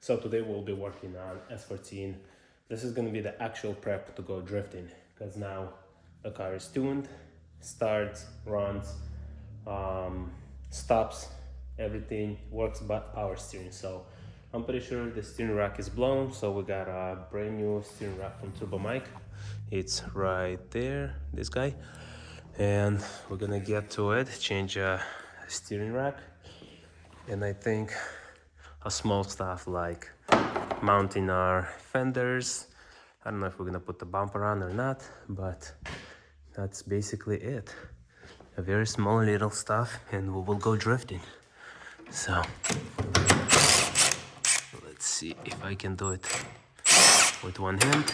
So today we'll be working on S14. This is going to be the actual prep to go drifting, because now the car is tuned, starts, runs, stops, everything works but power steering. So I'm pretty sure the steering rack is blown, so we got a brand new steering rack from Turbo Mike. It's right there, this guy, and we're gonna get to it, change a steering rack, and I think a small stuff like mounting our fenders. I don't know if we're gonna put the bumper on or not, but that's basically it. A very small little stuff, and we will go drifting. So let's see if I can do it with one hand.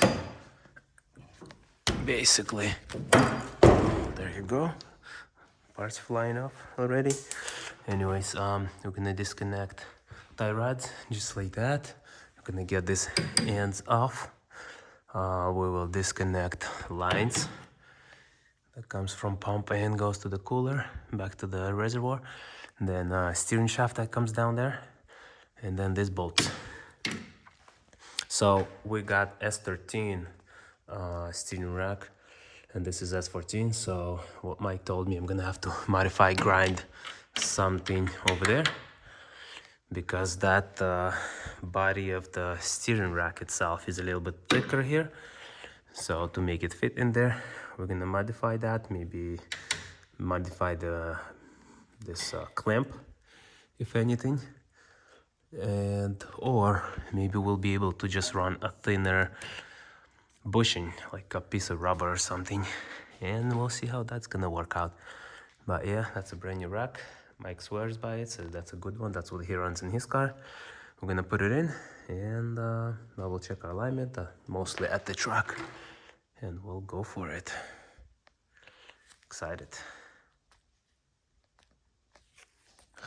Basically, there you go. Parts flying off already. Anyways, we're gonna disconnect tie rods just like that. We're gonna get these ends off. We will disconnect lines that comes from pump and goes to the cooler, back to the reservoir. And then steering shaft that comes down there, and then this bolt. So we got S13 steering rack, and this is S14. So what Mike told me, I'm gonna have to modify, grind something over there, because that body of the steering rack itself is a little bit thicker here. So to make it fit in there, we're gonna modify that, maybe modify this clamp, if anything, and or maybe we'll be able to just run a thinner bushing, like a piece of rubber or something, and we'll see how that's gonna work out. But yeah, that's a brand new rack. Mike swears by it, so that's a good one. That's what he runs in his car. We're gonna put it in, and I will check our alignment, mostly at the truck, and we'll go for it. Excited.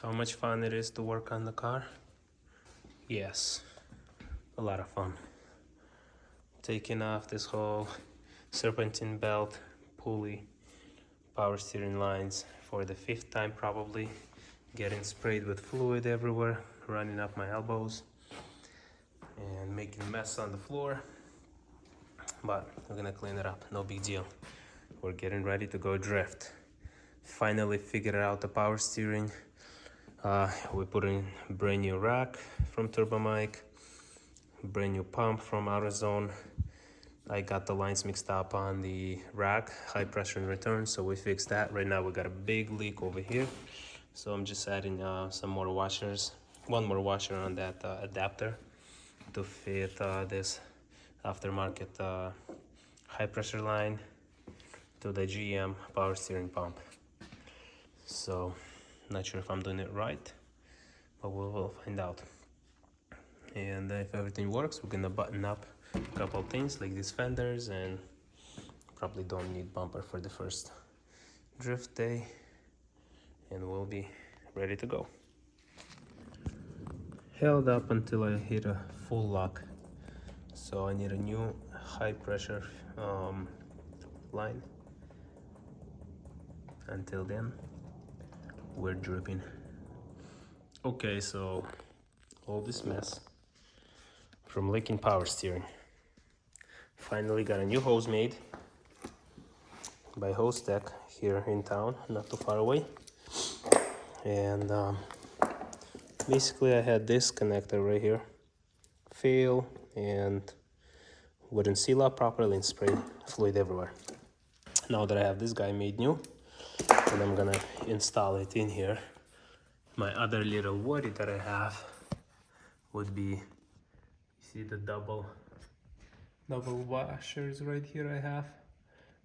How much fun it is to work on the car? Yes, a lot of fun. Taking off this whole serpentine belt, pulley, power steering lines for the 5th time probably, getting sprayed with fluid everywhere, running up my elbows, and making a mess on the floor. But we're gonna clean it up, no big deal. We're getting ready to go drift. Finally figured out the power steering. We put in a brand new rack from Turbo Mike, brand new pump from AutoZone. I got the lines mixed up on the rack, high pressure in return, so we fixed that. Right now we got a big leak over here, so I'm just adding some more washers, one more washer on that adapter to fit this aftermarket high pressure line to the GM power steering pump. So not sure if I'm doing it right, but we will find out. And if everything works, we're gonna button up a couple things like these fenders, and probably don't need bumper for the first drift day, and we'll be ready to go. Held up until I hit a full lock, so I need a new high pressure line. Until then, we're dripping. Okay, so all this mess from leaking power steering. Finally got a new hose made by Hose Tech here in town, not too far away. And basically I had this connector right here fail, and wouldn't seal up properly and spray fluid everywhere. Now that I have this guy made new, and I'm gonna install it in here, my other little worry that I have would be, you see the double washers right here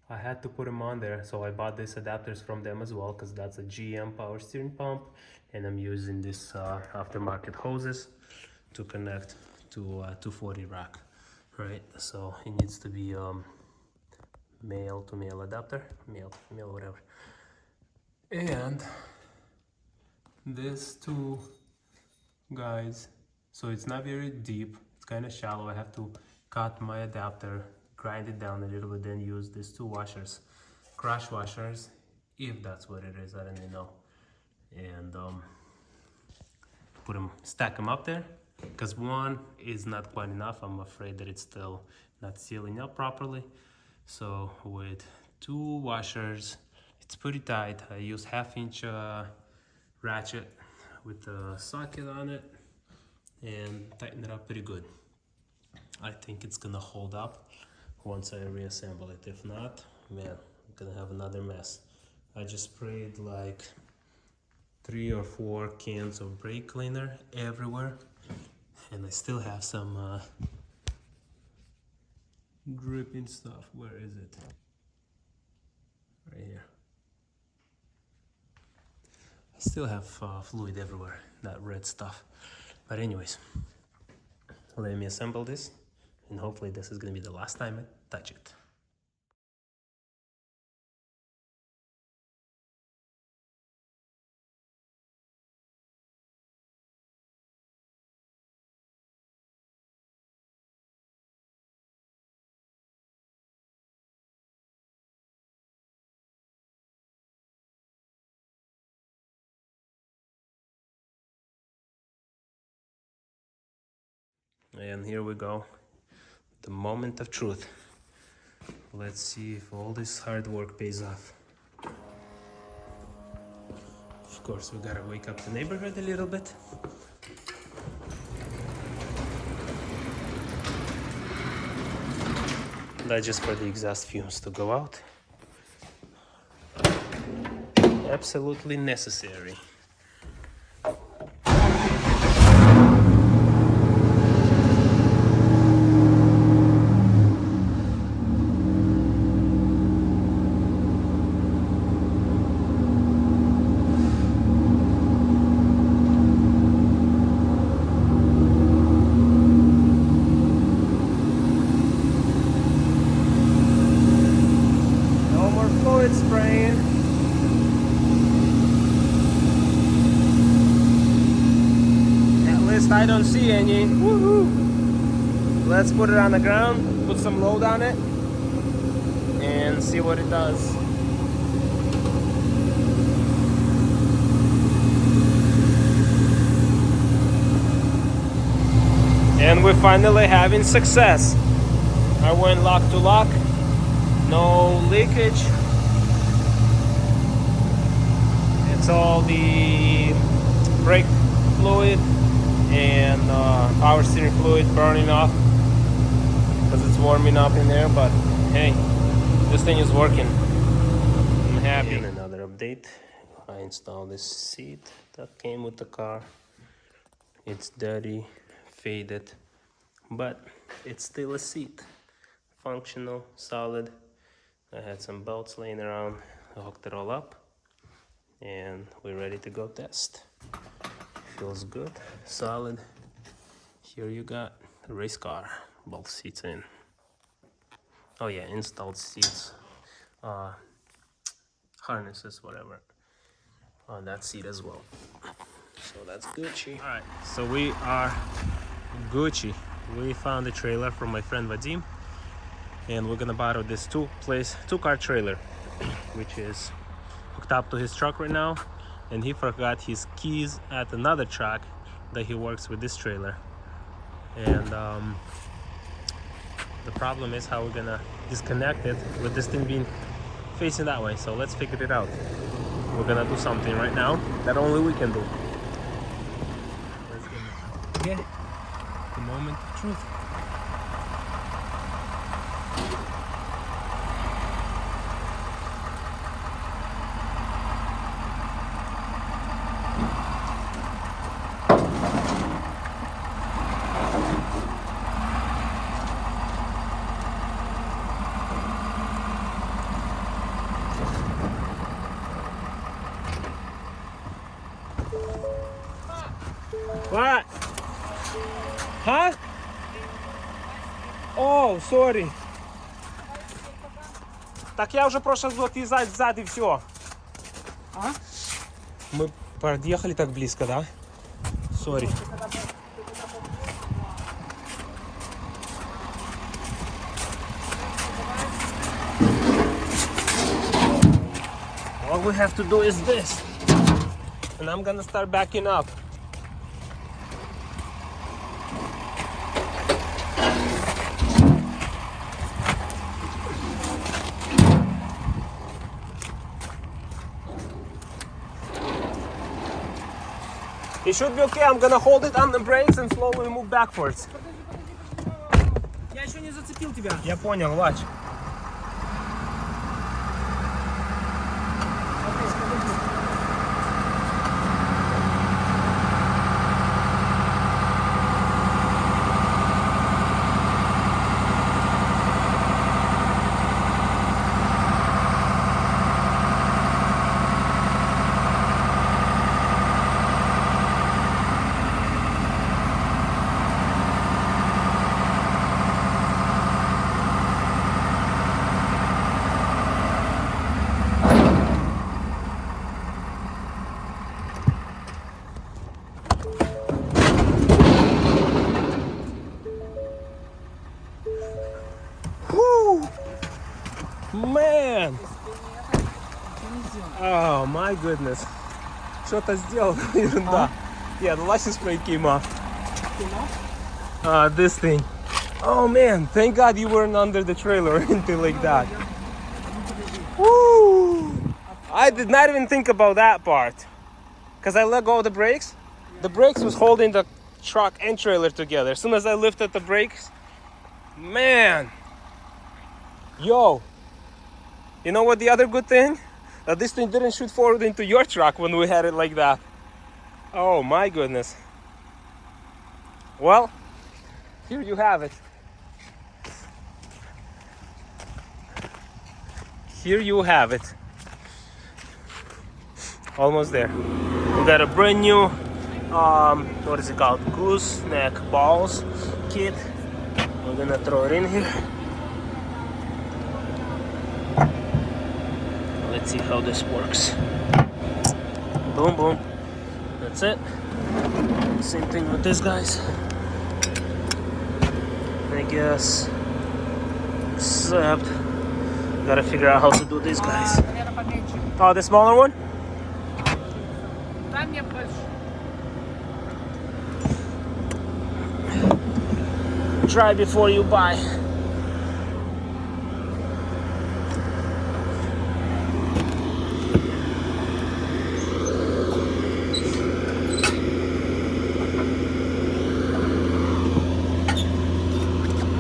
I had to put them on there, so I bought these adapters from them as well, because that's a GM power steering pump, and I'm using this aftermarket hoses to connect to a 240 rack, right? So it needs to be male to male adapter, male to female, whatever. And these two guys, so it's not very deep, it's kind of shallow. I have to cut my adapter, grind it down a little bit, then use these two washers, crash washers, if that's what it is, I don't even know, and stack them up there, because one is not quite enough. I'm afraid that it's still not sealing up properly. So with 2 washers, it's pretty tight. I use 1/2-inch ratchet with a socket on it and tighten it up pretty good. I think it's gonna hold up once I reassemble it. If not, man, I'm gonna have another mess. I just sprayed like 3 or 4 cans of brake cleaner everywhere, and I still have some dripping stuff. Where is it? Right here. I still have fluid everywhere, that red stuff. But anyways, let me assemble this, and hopefully this is gonna be the last time I touch it. And here we go, the moment of truth. Let's see if all this hard work pays off. Of course, we gotta wake up the neighborhood a little bit. That's just for the exhaust fumes to go out. Absolutely necessary. Spraying. At least I don't see any. Woohoo! Let's put it on the ground, put some load on it, and see what it does. And we're finally having success. I went lock to lock, no leakage. It's all the brake fluid and power steering fluid burning off because it's warming up in there. But hey, this thing is working. I'm happy. And another update, I installed this seat that came with the car. It's dirty, faded, but it's still a seat. Functional, solid. I had some belts laying around, I hooked it all up, and we're ready to go test. Feels good, solid. Here you got a race car, both seats in. Oh yeah, installed seats, harnesses, whatever, on that seat as well. So that's Gucci. All right, so we are Gucci. We found a trailer from my friend Vadim, and we're gonna borrow this two-car trailer, which is hooked up to his truck right now, and he forgot his keys at another truck that he works with this trailer. And the problem is how we're gonna disconnect it with this thing being facing that way. So let's figure it out. We're gonna do something right now that only we can do. Let's get the moment of truth. What? Huh? О, сорі. Так я уже прошлый год езжать сзади, все. А? Мы подъехали так близко, да? Сори. All we have to do is this. And I'm gonna start backing up. It should be okay. I'm gonna hold it on the brakes and slowly move backwards. Я еще не зацепил тебя. Я понял, watch. Man! Oh my goodness. Что-то сделал, ерунда. Yeah, the license plate came off. This thing. Oh man, thank God you weren't under the trailer or anything like that. Woo! I did not even think about that part. Because I let go of the brakes. The brakes was holding the truck and trailer together. As soon as I lifted the brakes, man. Yo. You know what the other good thing? That this thing didn't shoot forward into your truck when we had it like that. Oh my goodness. Well, here you have it. Here you have it. Almost there. We got a brand new, what is it called? Gooseneck balls kit. We're gonna throw it in here. Let's see how this works. Boom, boom. That's it. Same thing with this, guys. I guess. Except, gotta figure out how to do this, guys. Oh, the smaller one? Try before you buy.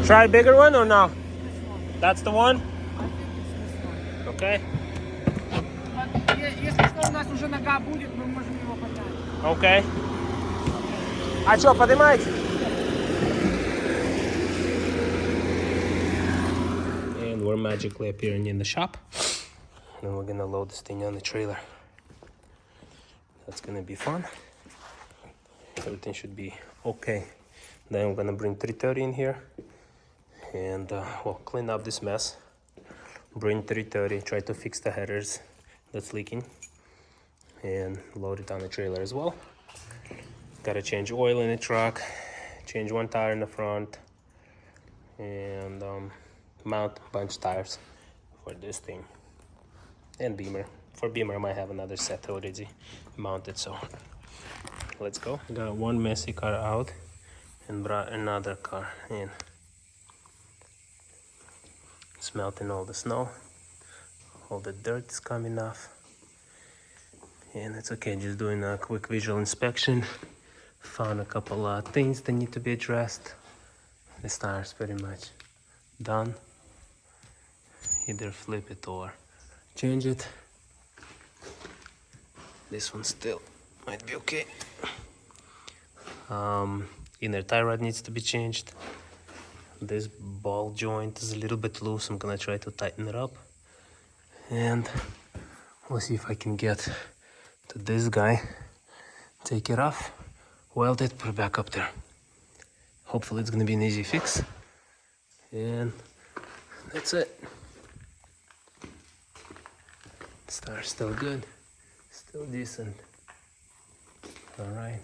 Try a bigger one or no? That's the one? Okay. Если что, у нас уже нога будет, мы можем его поднять. Okay. А что, поднимаете? And we're magically appearing in the shop. And we're gonna load this thing on the trailer. That's gonna be fun. Everything should be okay. Then I'm gonna bring 330 in here and well, clean up this mess. Bring 330, try to fix the headers that's leaking, and load it on the trailer as well. Gotta change oil in the truck, change one tire in the front, and mount a bunch of tires for this thing. And Beamer. For Beamer, I might have another set already mounted, so let's go. Got one messy car out and brought another car in. It's melting all the snow. All the dirt is coming off. And it's okay, just doing a quick visual inspection. Found a couple of things that need to be addressed. This tire's pretty much done. Either flip it or change it. This one still might be okay. Inner tie rod needs to be changed. This ball joint is a little bit loose. I'm gonna try to tighten it up. And we'll see if I can get to this guy. Take it off, weld it, put it back up there. Hopefully it's gonna be an easy fix. And that's it. Star's still good. Still decent. All right.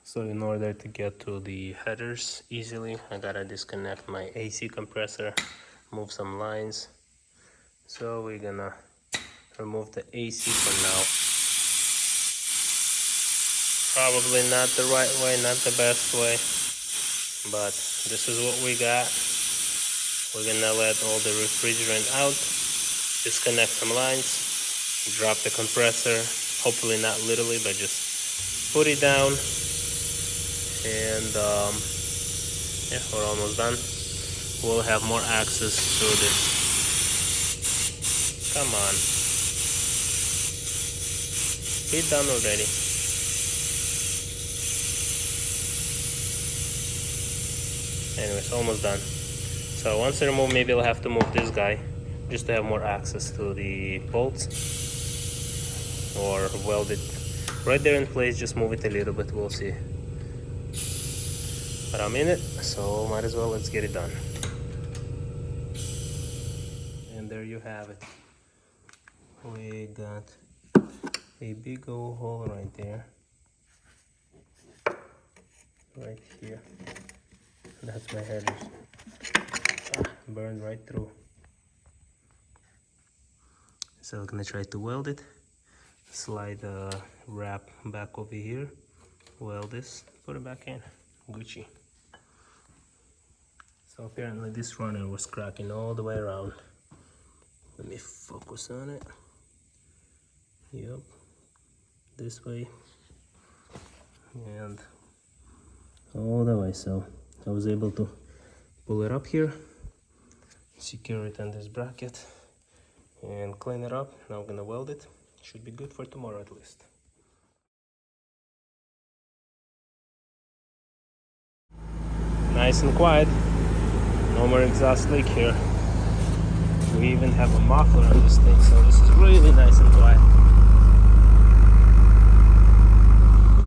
So in order to get to the headers easily, I gotta disconnect my AC compressor, move some lines. So we're gonna remove the AC for now. Probably not the right way, not the best way, but this is what we got. We're gonna let all the refrigerant out, disconnect some lines, drop the compressor, hopefully not literally, but just put it down. And yeah, we're almost done. We'll have more access through this. Come on. Be done already. Anyways, almost done. So once I remove, maybe I'll have to move this guy just to have more access to the bolts, or weld it right there in place. Just move it a little bit, we'll see. But I'm in it, so might as well, let's get it done. And there you have it. We got a big old hole right there, right here. That's my headers. Burned right through. So I'm gonna try to weld it. Slide the wrap back over here. Weld this, put it back in. Gucci. So apparently this runner was cracking all the way around. Let me focus on it. Yep. This way. And all the way. So I was able to pull it up here, secure it on this bracket, and clean it up. Now I'm gonna weld it. Should be good for tomorrow at least. Nice and quiet. No more exhaust leak here. We even have a muffler on this thing, so this is really nice and quiet.